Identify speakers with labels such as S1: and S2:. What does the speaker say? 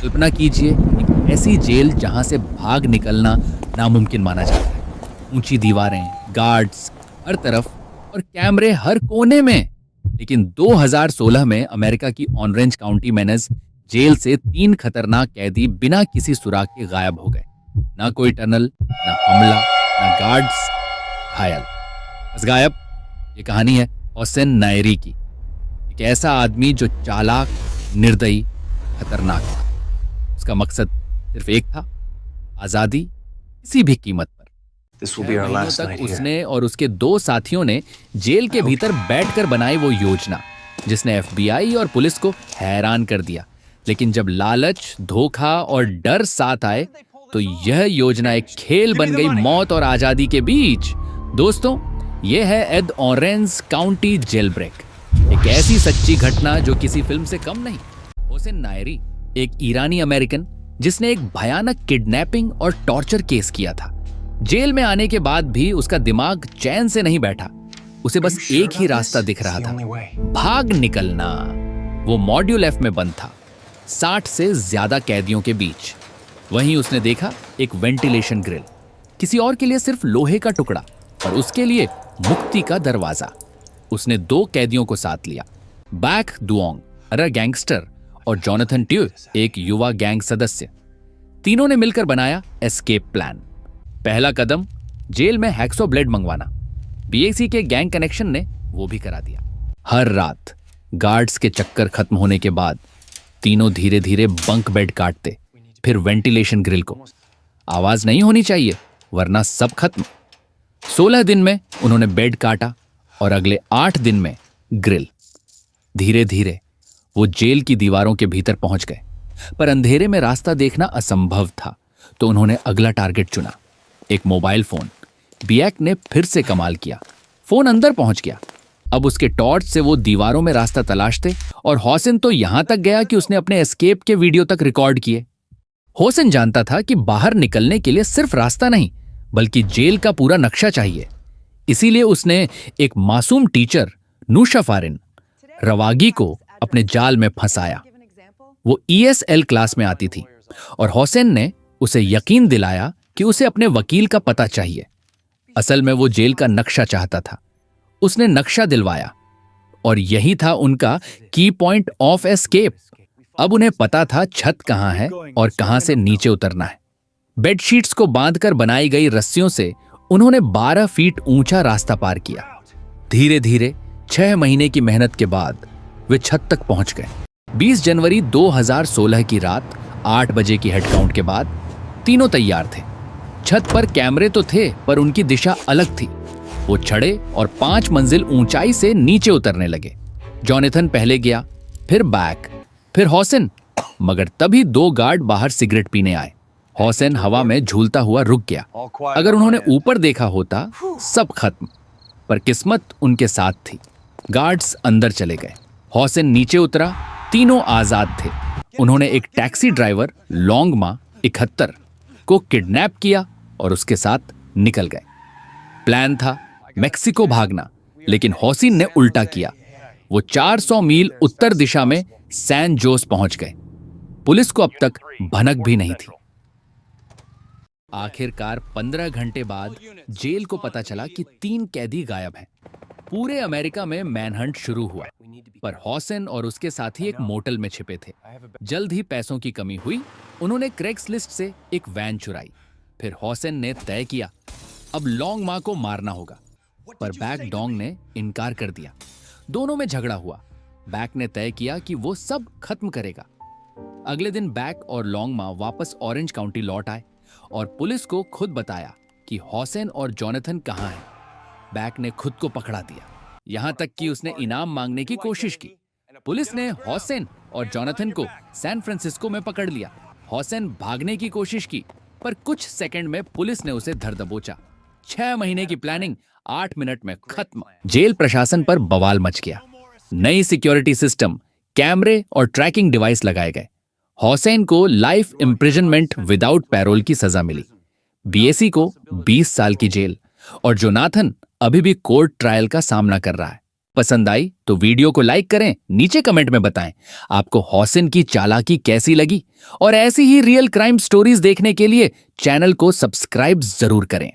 S1: कल्पना कीजिए एक ऐसी जेल जहां से भाग निकलना नामुमकिन माना जाता है। ऊंची दीवारें, गार्ड्स हर तरफ और कैमरे हर कोने में। लेकिन 2016 में अमेरिका की ऑरेंज काउंटी मेनस जेल से 3 खतरनाक कैदी बिना किसी सुराग के गायब हो गए। ना कोई टनल, ना हमला, ना गार्ड्स, घायल, बस गायब। ये कहानी है होसेन नायरी की, एक ऐसा आदमी जो चालाक, निर्दयी, खतरनाक था। उसका मकसद सिर्फ एक था, आजादी किसी भी कीमत पर।
S2: This will be our
S1: महीनों
S2: last
S1: तक
S2: night here.
S1: उसने और उसके 2 साथियों ने जेल के भीतर बैठकर बनाई वो योजना जिसने एफबीआई और पुलिस को हैरान कर दिया। लेकिन जब लालच, धोखा और डर साथ आए तो यह योजना एक खेल बन गई मौत और आजादी के बीच। दोस्तों, यह है एड ऑरेंज काउंटी जेल ब्रेक, एक ऐसी सच्ची घटना जो किसी फिल्म से कम नहीं। होसेन नायरी एक ईरानी अमेरिकन जिसने एक भयानक किडनैपिंग और टॉर्चर केस किया था। जेल में आने के बाद भी उसका दिमाग चैन से नहीं बैठा। उसे बस एक ही रास्ता दिख रहा था, भाग निकलना। वो मॉड्यूल एफ में बंद था, 60 से ज्यादा कैदियों के बीच। वहीं उसने देखा एक वेंटिलेशन ग्रिल, किसी और के लिए सिर्फ लोहे का टुकड़ा और उसके लिए मुक्ति का दरवाजा। उसने 2 कैदियों को साथ लिया, बैक दुओंग, अरा गैंगस्टर, और जोनाथन ट्यू, एक युवा गैंग सदस्य। तीनों ने मिलकर बनाया एस्केप प्लान। पहला कदम, जेल में हैक्सो ब्लेड मंगवाना। बीएसी के गैंग कनेक्शन ने वो भी करा दिया। हर रात गार्ड्स के चक्कर खत्म होने के बाद तीनों धीरे धीरे बंक बेड काटते, फिर वेंटिलेशन ग्रिल को। आवाज नहीं होनी चाहिए वरना सब खत्म। 16 दिन में उन्होंने बेड काटा और अगले 8 दिन में ग्रिल। धीरे धीरे वो जेल की दीवारों के भीतर पहुंच गए, पर अंधेरे में रास्ता देखना असंभव था, तो उन्होंने अगला टारगेट चुना, एक मोबाइल फोन। बियक ने फिर से कमाल किया, फोन अंदर पहुंच गया। अब उसके टॉर्च से वो दीवारों में रास्ता तलाशते, और होसेन तो यहां तक गया कि उसने अपने एस्केप के वीडियो तक रिकॉर्ड किए। होसेन जानता था कि बाहर निकलने के लिए सिर्फ रास्ता नहीं, बल्कि जेल का पूरा नक्शा चाहिए। इसीलिए उसने एक मासूम टीचर, नूशा फारिन रवागी को अपने जाल में फंसाया। वो ESL क्लास में आती थी और होसेन ने उसे यकीन दिलाया कि उसे अपने वकील का पता चाहिए। असल में वो जेल का नक्शा चाहता था। उसने नक्शा दिलवाया और यही था उनका की पॉइंट ऑफ एस्केप। अब उन्हें पता था छत कहां है और कहां से नीचे उतरना है। बेडशीट्स को बांधकर बनाई गई रस्सियों से उन्होंने 12 फीट ऊंचा रास्ता पार किया। धीरे धीरे 6 महीने की मेहनत के बाद वे छत तक पहुंच गए। 20 जनवरी 2016 की रात 8 बजे की हेड काउंट के बाद तीनों तैयार थे। छत पर कैमरे तो थे, पर उनकी दिशा अलग थी। वो चढ़े और 5 मंजिल ऊंचाई से नीचे उतरने लगे। जोनाथन पहले गया, फिर बैक, फिर होसेन। मगर तभी 2 गार्ड बाहर सिगरेट पीने आए। होसेन हवा में झूलता हुआ रुक गया। अगर उन्होंने ऊपर देखा होता, सब खत्म, पर किस्मत उनके साथ थी। गार्ड्स अंदर चले गए। होसेन नीचे उतरा। तीनों आजाद थे। उन्होंने एक टैक्सी ड्राइवर, लोंगमा 71 को किडनैप किया और उसके साथ निकल गए। प्लान था मेक्सिको भागना, लेकिन होसेन ने उल्टा किया। वो 400 मील उत्तर दिशा में सैन जोस पहुंच गए। पुलिस को अब तक भनक भी नहीं थी। आखिरकार 15 घंटे बाद जेल को पता चला कि 3 कैदी गायब हैं। पूरे अमेरिका में मैनहंट शुरू हुआ, पर होसेन और उसके साथी एक मोटल में छिपे थे। जल्द ही पैसों की कमी हुई। उन्होंने क्रेग्सलिस्ट से एक वैन चुराई। फिर होसेन ने तय किया, अब लोंगमा को मारना होगा, पर बैक डोंग ने इनकार कर दिया। दोनों में झगड़ा हुआ। बैक ने तय किया कि वो सब खत्म करेगा। अगले दिन बैक और लोंगमा वापस ऑरेंज काउंटी लौट आए और पुलिस को खुद बताया कि होसेन और जोनाथन कहां हैं। बैक ने खुद को पकड़ा दिया, यहां तक कि उसने इनाम मांगने की कोशिश की। पुलिस ने होसेन और जोनाथन को सैन फ्रांसिस्को में पकड़ लिया। होसेन भागने की कोशिश की, पर कुछ सेकंड में पुलिस ने उसे धर दबोचा। 6 महीने की प्लानिंग 8 मिनट में खत्म। जेल प्रशासन पर बवाल मच गया। नई सिक्योरिटी सिस्टम, कैमरे और ट्रैकिंग डिवाइस लगाए गए। होसेन को लाइफ इम्प्रिजनमेंट विदाउट पैरोल की सजा मिली। बीएसी को 20 साल की जेल, और जोनाथन अभी भी कोर्ट ट्रायल का सामना कर रहा है। पसंद आई तो वीडियो को लाइक करें, नीचे कमेंट में बताएं आपको हौसिन की चालाकी कैसी लगी, और ऐसी ही रियल क्राइम स्टोरीज देखने के लिए चैनल को सब्सक्राइब जरूर करें।